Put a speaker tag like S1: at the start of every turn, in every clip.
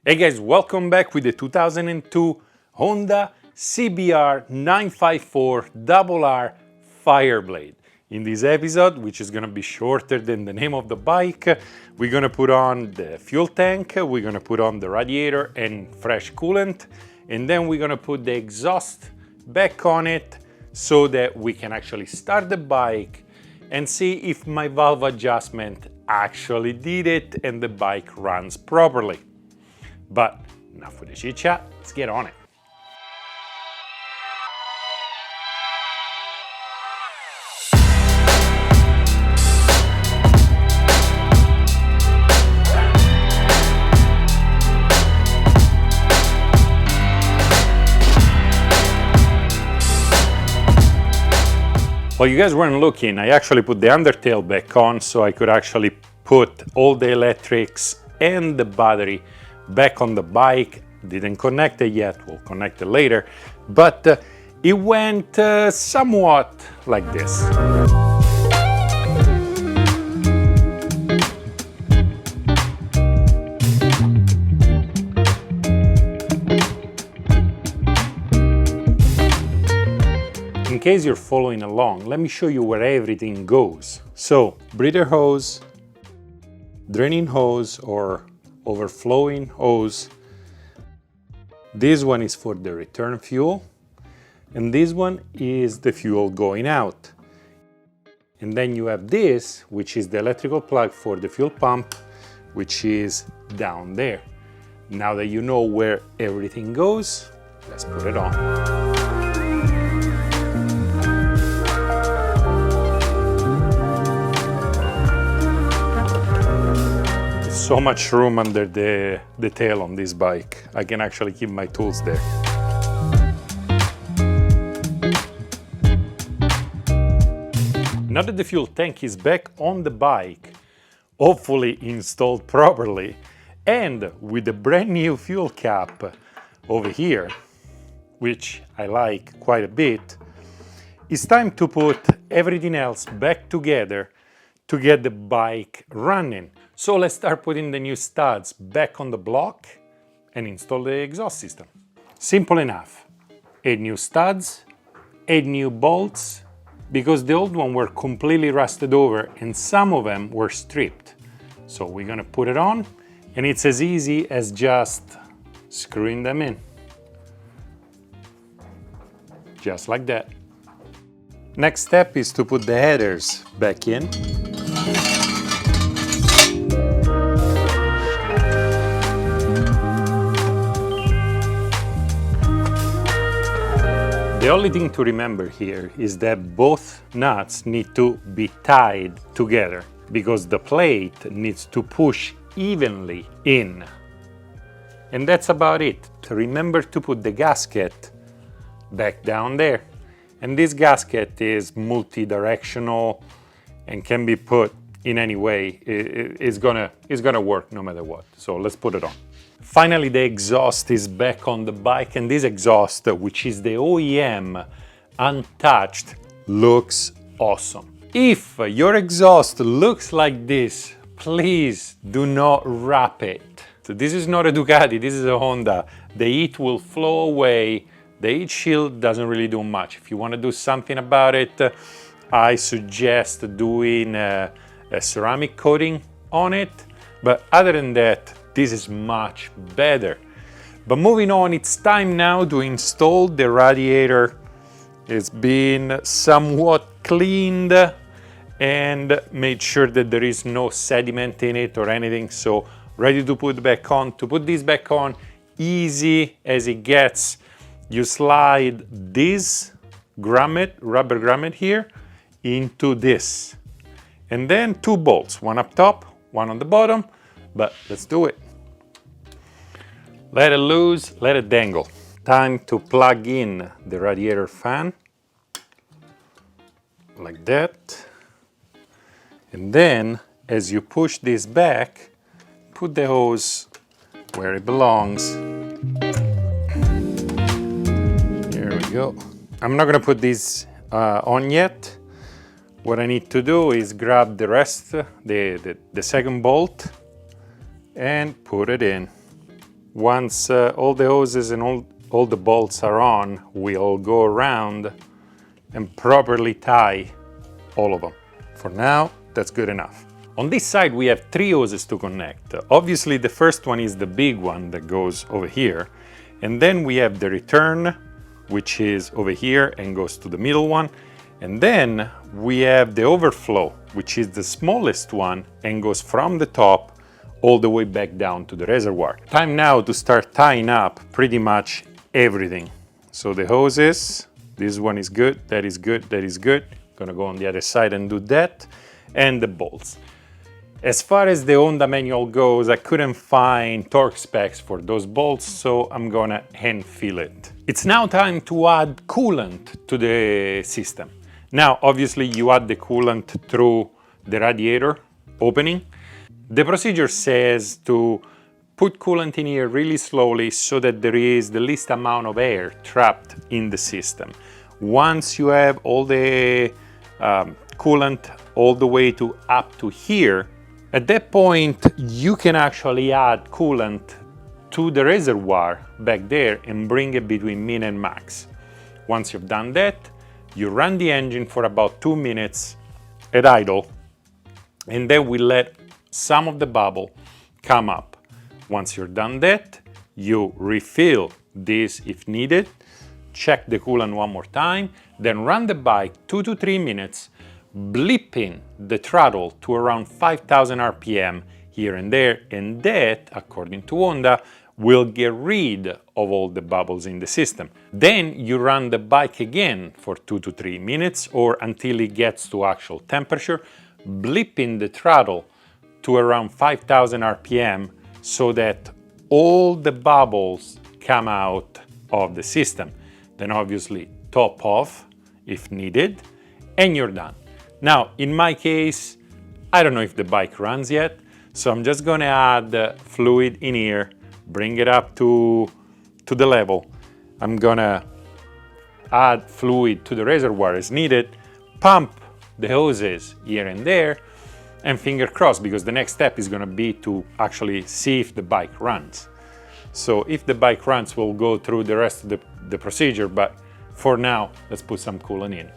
S1: Hey guys, welcome back with the 2002 Honda CBR 954RR Fireblade. In this episode, which is going to be shorter than the name of the bike, we're going to put on the fuel tank, we're going to put on the radiator and fresh coolant, and then we're going to put the exhaust back on it so that we can actually start the bike and see if my valve adjustment actually did it and the bike runs properly. But enough for the chit chat, let's get on it. While you guys weren't looking, I actually put the undertail back on so I could actually put all the electrics and the battery back on the bike. Didn't connect it yet, we'll connect it later, but it went somewhat like this. In case you're following along, let me show you where everything goes. So, breather hose, draining hose or overflowing hose. This one is for the return fuel, and this one is the fuel going out. And then you have this, which is the electrical plug for the fuel pump, which is down there. Now that you know where everything goes, let's put it on. So much room under the tail on this bike. I can actually keep my tools there. Now that the fuel tank is back on the bike, hopefully installed properly, and with the brand new fuel cap over here, which I like quite a bit, it's time to put everything else back together to get the bike running. So let's start putting the new studs back on the block and install the exhaust system. Simple enough. 8 new studs, 8 new bolts, because the old ones were completely rusted over and some of them were stripped. So we're gonna put it on, and it's as easy as just screwing them in. Just like that. Next step is to put the headers back in. The only thing to remember here is that both nuts need to be tied together because the plate needs to push evenly in. And that's about it. Remember to put the gasket back down there. And this gasket is multi-directional and can be put in any way. It's gonna work no matter what. So let's put it on. Finally, the exhaust is back on the bike, and this exhaust, which is the OEM untouched, looks awesome. If your exhaust looks like this, please do not wrap it. So this is not a Ducati, this is a Honda. The heat will flow away. The heat shield doesn't really do much. If you want to do something about it, I suggest doing a ceramic coating on it. But other than that, this is much better. But moving on, it's time now to install the radiator. It's been somewhat cleaned and made sure that there is no sediment in it or anything. So ready to put back on. To put this back on, easy as it gets. You slide this grommet, rubber grommet here, into this. And then 2 bolts, one up top, one on the bottom, but let's do it. Let it loose, let it dangle. Time to plug in the radiator fan, like that. And then, as you push this back, put the hose where it belongs. There we go. I'm not gonna put this on yet. What I need to do is grab the rest, the second bolt, and put it in. Once all the hoses and all the bolts are on, we'll go around and properly tie all of them. For now, that's good enough. On this side, we have 3 hoses to connect. Obviously, the first one is the big one that goes over here. And then we have the return, which is over here and goes to the middle one. And then we have the overflow, which is the smallest one and goes from the top all the way back down to the reservoir. Time now to start tying up pretty much everything. So the hoses, this one is good, that is good, that is good. Gonna go on the other side and do that. And the bolts. As far as the Honda manual goes, I couldn't find torque specs for those bolts, so I'm gonna hand feel it. It's now time to add coolant to the system. Now, obviously, you add the coolant through the radiator opening. The procedure says to put coolant in here really slowly so that there is the least amount of air trapped in the system. Once you have all the coolant all the way to up to here, at that point you can actually add coolant to the reservoir back there and bring it between min and max. Once you've done that, you run the engine for about 2 minutes at idle, and then we let some of the bubble come up. Once you're done that, you refill this if needed, check the coolant one more time, then run the bike 2 to 3 minutes, blipping the throttle to around 5,000 RPM here and there, and that, according to Honda, will get rid of all the bubbles in the system. Then you run the bike again for 2 to 3 minutes or until it gets to actual temperature, blipping the throttle to around 5,000 RPM so that all the bubbles come out of the system. Then obviously top off if needed, and you're done. Now, in my case, I don't know if the bike runs yet, so I'm just gonna add fluid in here, bring it up to the level. I'm gonna add fluid to the reservoir as needed, pump the hoses here and there, and finger crossed, because the next step is gonna be to actually see if the bike runs. So if the bike runs, we'll go through the rest of the procedure, but for now, let's put some coolant in.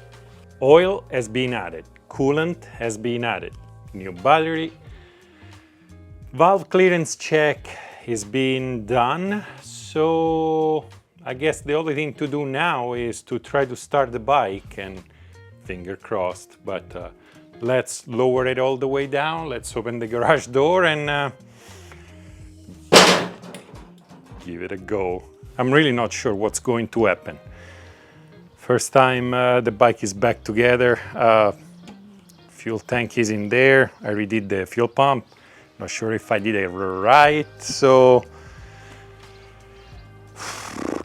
S1: Oil has been added, coolant has been added, new battery, valve clearance check is being done, so I guess the only thing to do now is to try to start the bike, and finger crossed, but let's lower it all the way down, let's open the garage door and give it a go. I'm really not sure what's going to happen. First time the bike is back together, fuel tank is in there, I redid the fuel pump, not sure if I did it right, so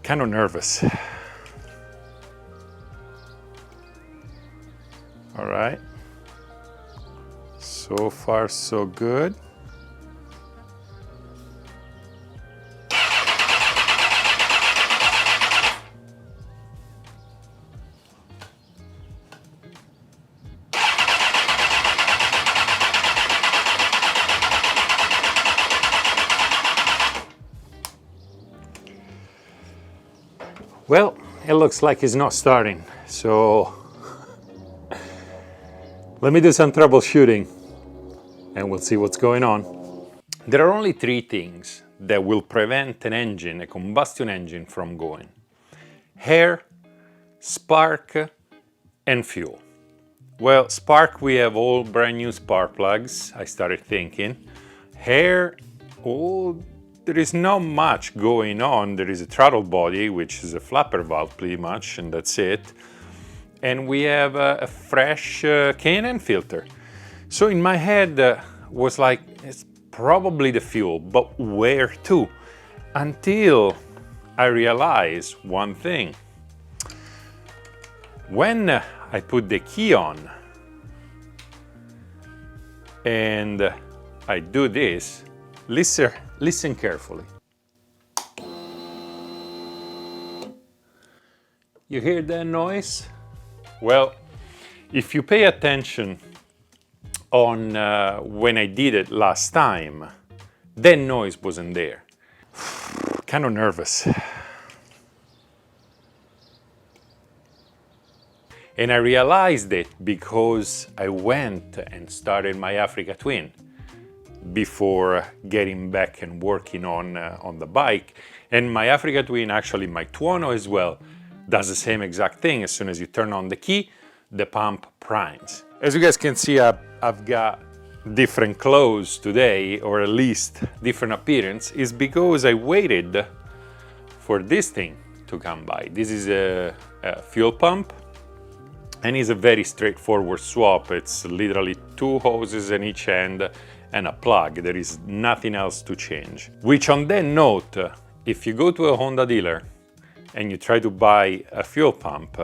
S1: kind of nervous. All right, so far so good. Well, it looks like it's not starting, so let me do some troubleshooting and we'll see what's going on. There are only 3 things that will prevent an engine, a combustion engine, from going: air, spark, and fuel. Well, spark, we have all brand new spark plugs, I started thinking. Air, oh, there is not much going on. There is a throttle body, which is a flapper valve pretty much, and that's it. And we have a fresh K&N filter. So in my head was like, it's probably the fuel, but where to? Until I realized one thing. When I put the key on and I do this, listen carefully. You hear that noise? Well, if you pay attention on when I did it last time, that noise wasn't there. kind of nervous. And I realized it because I went and started my Africa Twin before getting back and working on the bike. And my Africa Twin, actually my TUONO as well, does the same exact thing. As soon as you turn on the key, the pump primes. As you guys can see, I've got different clothes today, or at least different appearance, is because I waited for this thing to come by. This is a fuel pump, and it's a very straightforward swap. It's literally 2 hoses in each end and a plug. There is nothing else to change. Which, on that note, if you go to a Honda dealer and you try to buy a fuel pump,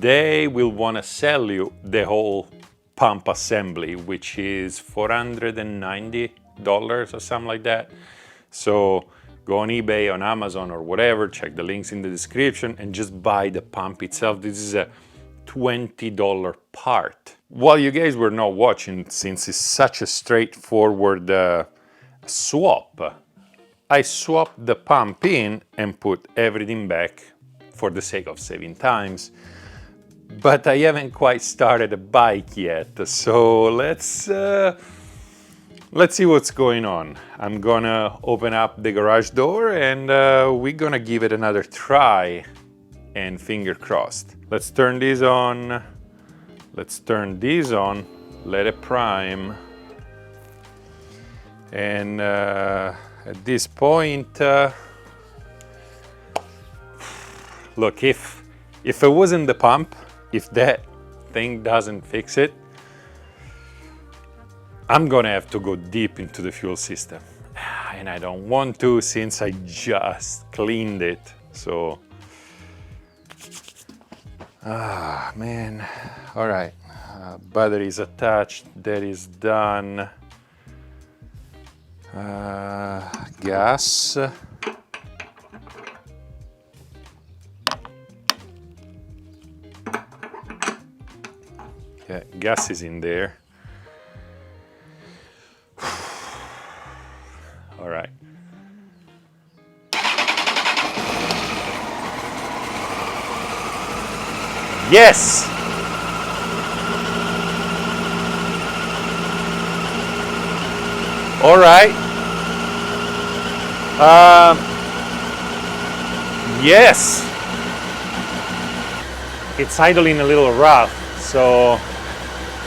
S1: they will want to sell you the whole pump assembly, which is $490 or something like that. So go on eBay, on Amazon or whatever, check the links in the description and just buy the pump itself. This is a $20 part. While you guys were not watching, since it's such a straightforward swap, I swapped the pump in and put everything back for the sake of saving times. But I haven't quite started a bike yet, so let's see what's going on. I'm gonna open up the garage door and we're gonna give it another try, and finger crossed. Let's turn this on. Let's turn this on, let it prime. And at this point, look, if it wasn't the pump, if that thing doesn't fix it, I'm gonna have to go deep into the fuel system. And I don't want to, since I just cleaned it. So, man. All right, battery is attached, that is done. Gas. Yeah, gas is in there. All right. Yes! All right. Yes! It's idling a little rough, so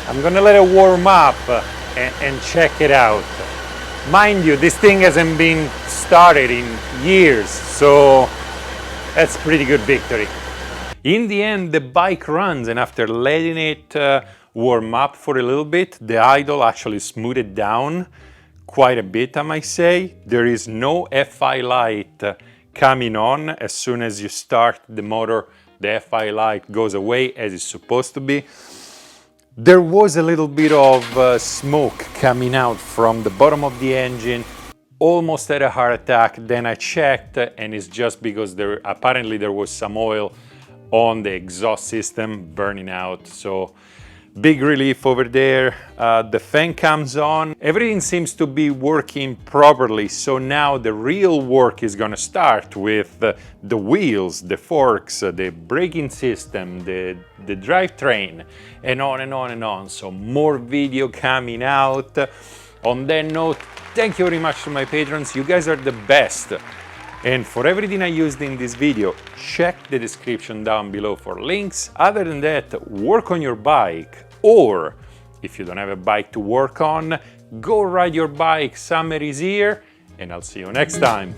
S1: I'm gonna let it warm up and check it out. Mind you, this thing hasn't been started in years, so that's pretty good victory. In the end, the bike runs, and after letting it warm up for a little bit, the idle actually smoothed down quite a bit, I might say. There is no FI light coming on. As soon as you start the motor, the FI light goes away as it's supposed to be. There was a little bit of smoke coming out from the bottom of the engine. Almost had a heart attack. Then I checked, and it's just because apparently there was some oil on the exhaust system burning out. So big relief over there. The fan comes on. Everything seems to be working properly. So now the real work is gonna start with the wheels, the forks, the braking system, the drivetrain, and on and on and on. So more video coming out. On that note, thank you very much to my patrons. You guys are the best. And for everything I used in this video, check the description down below for links. Other than that, work on your bike, or if you don't have a bike to work on, go ride your bike. Summer is here, and I'll see you next time.